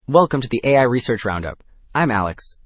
Welcome to the AI Research Roundup. I'm Alex.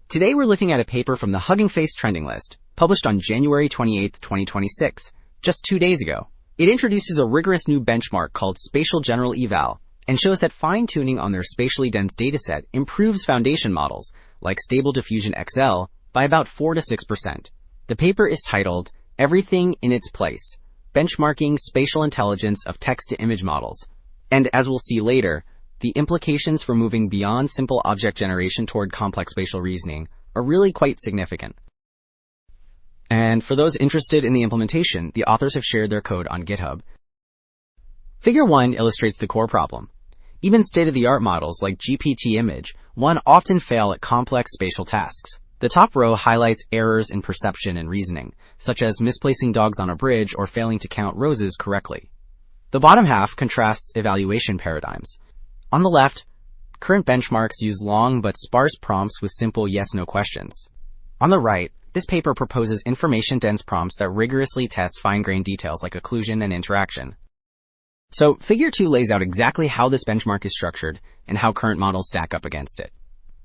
Today we're looking at a paper from the Hugging Face trending list, published on January 28, 2026, just 2 days ago. It introduces a rigorous new benchmark called SpatialGenEval and shows that fine-tuning on their spatially dense dataset improves foundation models, like Stable Diffusion XL, by about 4 to 6%. The paper is titled, Everything in Its Place, Benchmarking Spatial Intelligence of Text-to-Image Models. And as we'll see later, the implications for moving beyond simple object generation toward complex spatial reasoning are really quite significant. And for those interested in the implementation, the authors have shared their code on GitHub. Figure 1 illustrates the core problem. Even state-of-the-art models like GPT-Image-1 often fail at complex spatial tasks. The top row highlights errors in perception and reasoning, such as misplacing dogs on a bridge or failing to count roses correctly. The bottom half contrasts evaluation paradigms. On the left, current benchmarks use long but sparse prompts with simple yes-no questions. On the right, this paper proposes information-dense prompts that rigorously test fine-grained details like occlusion and interaction. So, Figure 2 lays out exactly how this benchmark is structured and how current models stack up against it.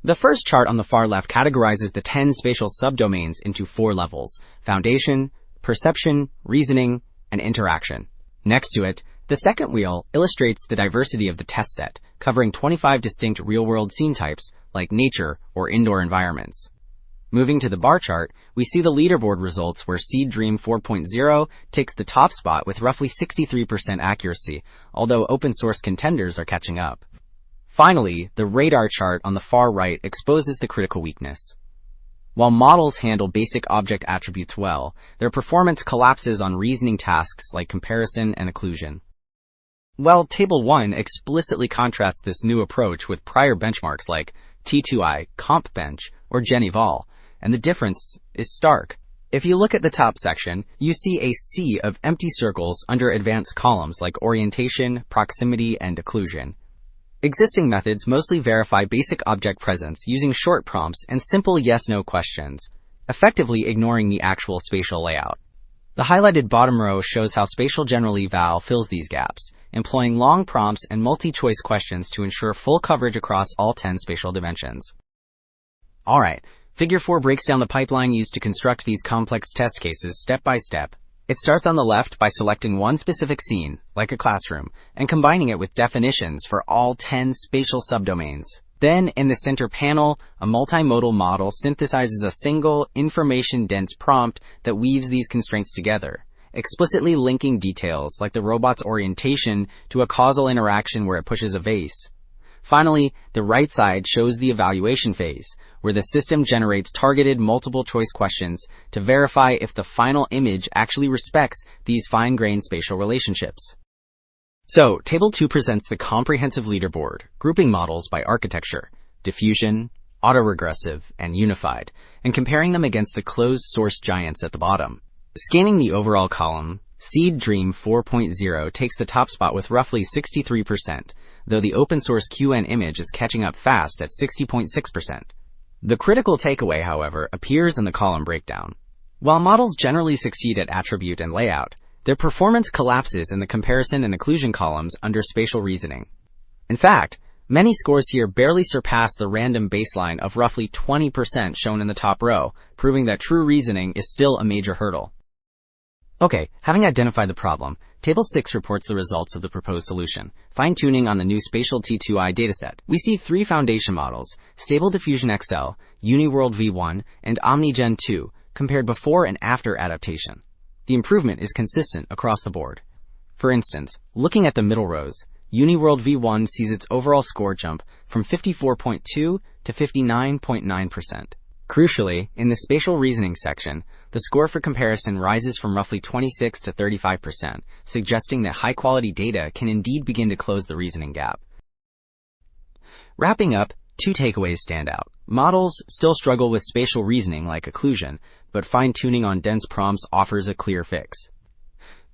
The first chart on the far left categorizes the 10 spatial subdomains into 4 levels: foundation, perception, reasoning, and interaction. Next to it, the second wheel illustrates the diversity of the test set, covering 25 distinct real-world scene types, like nature or indoor environments. Moving to the bar chart, we see the leaderboard results where Seed Dream 4.0 takes the top spot with roughly 63% accuracy, although open-source contenders are catching up. Finally, the radar chart on the far right exposes the critical weakness. While models handle basic object attributes well, their performance collapses on reasoning tasks like comparison and occlusion. Well, Table 1 explicitly contrasts this new approach with prior benchmarks like T2I, CompBench, or GenEval, and the difference is stark. If you look at the top section, you see a sea of empty circles under advanced columns like orientation, proximity, and occlusion. Existing methods mostly verify basic object presence using short prompts and simple yes-no questions, effectively ignoring the actual spatial layout. The highlighted bottom row shows how SpatialGenEval fills these gaps, employing long prompts and multi-choice questions to ensure full coverage across all 10 spatial dimensions. Alright, Figure 4 breaks down the pipeline used to construct these complex test cases step by step. It starts on the left by selecting one specific scene, like a classroom, and combining it with definitions for all 10 spatial subdomains. Then, in the center panel, a multimodal model synthesizes a single, information-dense prompt that weaves these constraints together, explicitly linking details like the robot's orientation to a causal interaction where it pushes a vase. Finally, the right side shows the evaluation phase, where the system generates targeted multiple-choice questions to verify if the final image actually respects these fine-grained spatial relationships. So, Table 2 presents the comprehensive leaderboard, grouping models by architecture, diffusion, autoregressive, and unified, and comparing them against the closed-source giants at the bottom. Scanning the overall column, Seed Dream 4.0 takes the top spot with roughly 63%, though the open-source QN image is catching up fast at 60.6%. The critical takeaway, however, appears in the column breakdown. While models generally succeed at attribute and layout, their performance collapses in the comparison and occlusion columns under spatial reasoning. In fact, many scores here barely surpass the random baseline of roughly 20% shown in the top row, proving that true reasoning is still a major hurdle. Okay, having identified the problem, Table 6 reports the results of the proposed solution, fine-tuning on the new Spatial T2I dataset. We see 3 foundation models, Stable Diffusion XL, UniWorld V1, and OmniGen 2, compared before and after adaptation. The improvement is consistent across the board. For instance, looking at the middle rows, UniWorld V1 sees its overall score jump from 54.2 to 59.9%. Crucially, in the spatial reasoning section, the score for comparison rises from roughly 26 to 35%, suggesting that high-quality data can indeed begin to close the reasoning gap. Wrapping up, 2 takeaways stand out. Models still struggle with spatial reasoning like occlusion, but fine-tuning on dense prompts offers a clear fix.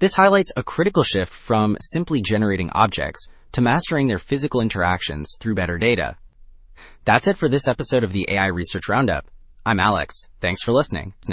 This highlights a critical shift from simply generating objects to mastering their physical interactions through better data. That's it for this episode of the AI Research Roundup. I'm Alex. Thanks for listening.